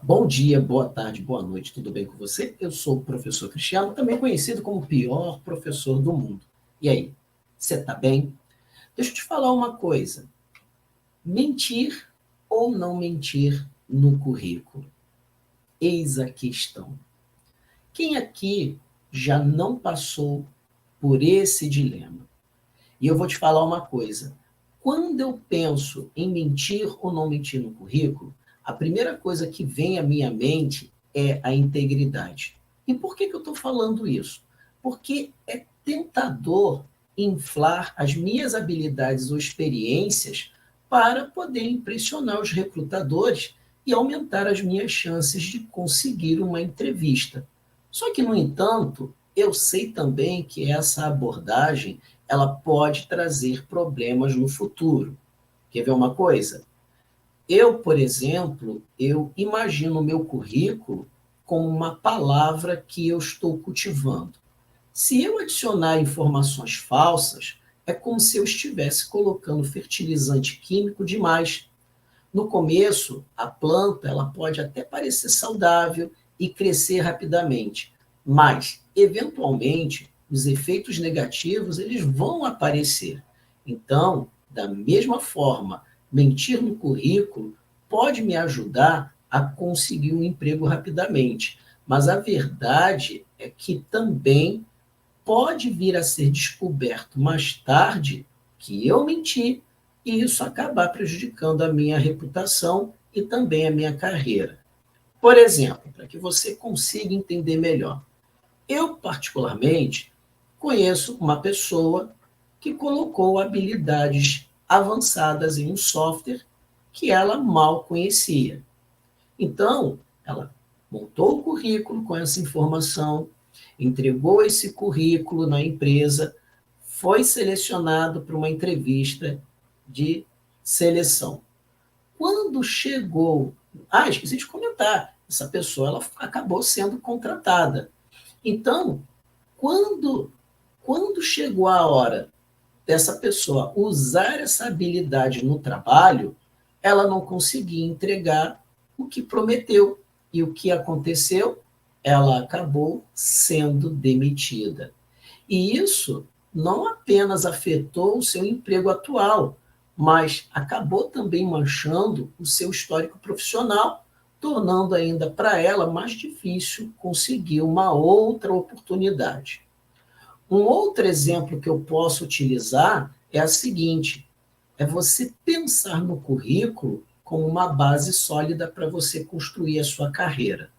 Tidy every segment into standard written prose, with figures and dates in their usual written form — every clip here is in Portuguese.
Bom dia, boa tarde, boa noite, tudo bem com você? Eu sou o professor Cristiano, também conhecido como o pior professor do mundo. E aí, você está bem? Deixa eu te falar uma coisa. Mentir ou não mentir no currículo? Eis a questão. Quem aqui já não passou por esse dilema? E eu vou te falar uma coisa. Quando eu penso em mentir ou não mentir no currículo, a primeira coisa que vem à minha mente é a integridade. E por que eu estou falando isso? Porque é tentador inflar as minhas habilidades ou experiências para poder impressionar os recrutadores e aumentar as minhas chances de conseguir uma entrevista. Só que, no entanto, eu sei também que essa abordagem ela pode trazer problemas no futuro. Quer ver uma coisa? Eu, por exemplo, eu imagino o meu currículo como uma palavra que eu estou cultivando. Se eu adicionar informações falsas, é como se eu estivesse colocando fertilizante químico demais. No começo, a planta ela pode até parecer saudável e crescer rapidamente, mas, eventualmente, os efeitos negativos eles vão aparecer. Então, da mesma forma, mentir no currículo pode me ajudar a conseguir um emprego rapidamente, mas a verdade é que também pode vir a ser descoberto mais tarde que eu menti e isso acabar prejudicando a minha reputação e também a minha carreira. Por exemplo, para que você consiga entender melhor, eu, particularmente, conheço uma pessoa que colocou habilidades avançadas em um software que ela mal conhecia. Então, ela montou o currículo com essa informação, entregou esse currículo na empresa, foi selecionado para uma entrevista de seleção. Quando chegou, esqueci de comentar, essa pessoa ela acabou sendo contratada. Então, quando quando chegou a hora dessa pessoa usar essa habilidade no trabalho, ela não conseguia entregar o que prometeu. E o que aconteceu? Ela acabou sendo demitida. E isso não apenas afetou o seu emprego atual, mas acabou também manchando o seu histórico profissional, tornando ainda para ela mais difícil conseguir uma outra oportunidade. Um outro exemplo que eu posso utilizar é a seguinte: é você pensar no currículo como uma base sólida para você construir a sua carreira.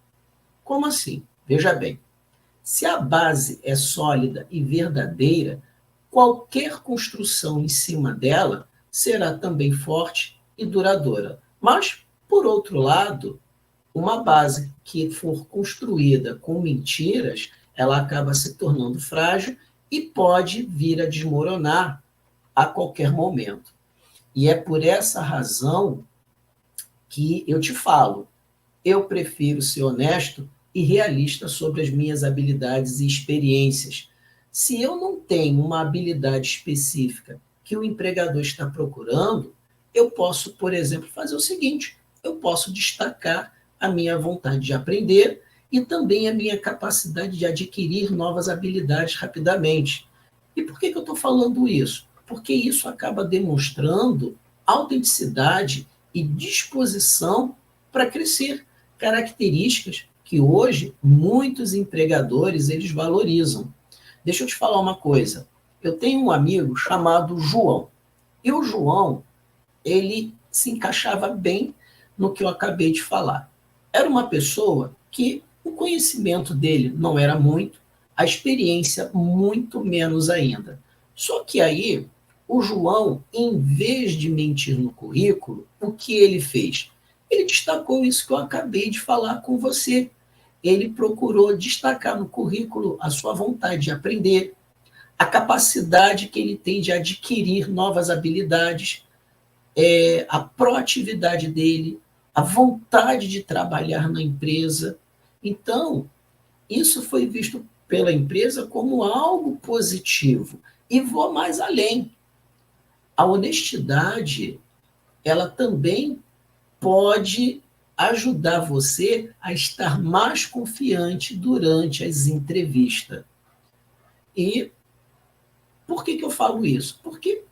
Como assim? Veja bem, se a base é sólida e verdadeira, qualquer construção em cima dela será também forte e duradoura. Mas, por outro lado, uma base que for construída com mentiras, ela acaba se tornando frágil e pode vir a desmoronar a qualquer momento. E é por essa razão que eu te falo, eu prefiro ser honesto e realista sobre as minhas habilidades e experiências. Se eu não tenho uma habilidade específica que o empregador está procurando, eu posso, por exemplo, fazer o seguinte: eu posso destacar a minha vontade de aprender e também a minha capacidade de adquirir novas habilidades rapidamente. E por que eu estou falando isso? Porque isso acaba demonstrando autenticidade e disposição para crescer, características que hoje muitos empregadores eles valorizam. Deixa eu te falar uma coisa. Eu tenho um amigo chamado João. E o João, ele se encaixava bem no que eu acabei de falar. Era uma pessoa que o conhecimento dele não era muito, a experiência muito menos ainda. Só que aí, o João, em vez de mentir no currículo, o que ele fez? Ele destacou isso que eu acabei de falar com você. Ele procurou destacar no currículo a sua vontade de aprender, a capacidade que ele tem de adquirir novas habilidades, a proatividade dele, a vontade de trabalhar na empresa. Então, isso foi visto pela empresa como algo positivo. E vou mais além. A honestidade, ela também pode ajudar você a estar mais confiante durante as entrevistas. E por que eu falo isso? Porque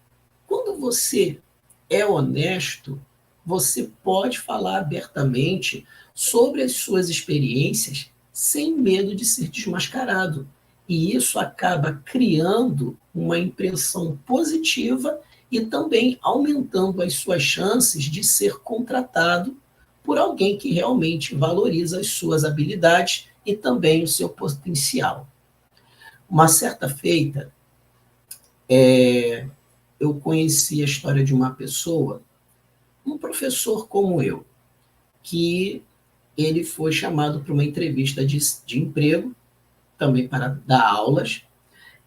quando você é honesto, você pode falar abertamente sobre as suas experiências sem medo de ser desmascarado. E isso acaba criando uma impressão positiva e também aumentando as suas chances de ser contratado por alguém que realmente valoriza as suas habilidades e também o seu potencial. Uma certa feita, eu conheci a história de uma pessoa, um professor como eu, que ele foi chamado para uma entrevista de emprego, também para dar aulas.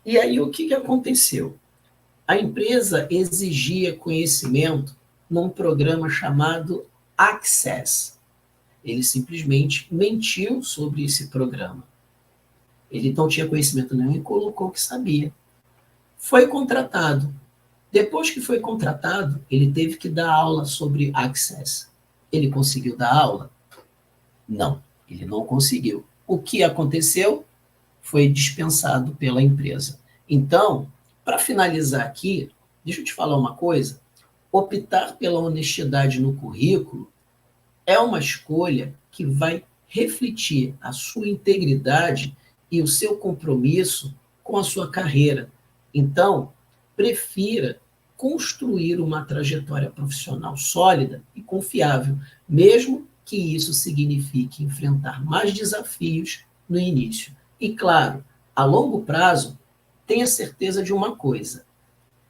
E aí o que aconteceu? A empresa exigia conhecimento num programa chamado Access. Ele simplesmente mentiu sobre esse programa. Ele não tinha conhecimento nenhum e colocou que sabia. Foi contratado. Depois que foi contratado, ele teve que dar aula sobre Access. Ele conseguiu dar aula? Não, ele não conseguiu. O que aconteceu? Foi dispensado pela empresa. Então, para finalizar aqui, deixa eu te falar uma coisa. Optar pela honestidade no currículo é uma escolha que vai refletir a sua integridade e o seu compromisso com a sua carreira. Então, prefira construir uma trajetória profissional sólida e confiável, mesmo que isso signifique enfrentar mais desafios no início. E, claro, a longo prazo, tenha certeza de uma coisa: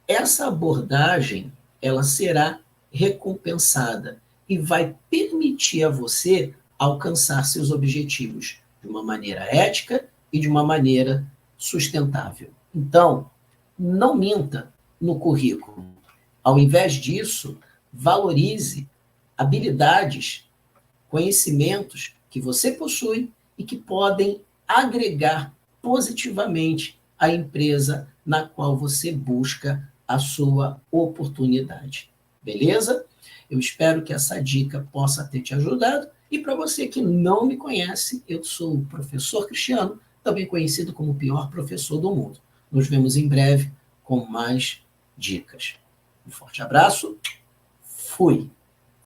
essa abordagem ela será recompensada e vai permitir a você alcançar seus objetivos de uma maneira ética e de uma maneira sustentável. Então, não minta no currículo. Ao invés disso, valorize habilidades, conhecimentos que você possui e que podem agregar positivamente à empresa na qual você busca a sua oportunidade. Beleza? Eu espero que essa dica possa ter te ajudado. E para você que não me conhece, eu sou o professor Cristiano, também conhecido como o pior professor do mundo. Nos vemos em breve com mais dicas. Um forte abraço. Fui!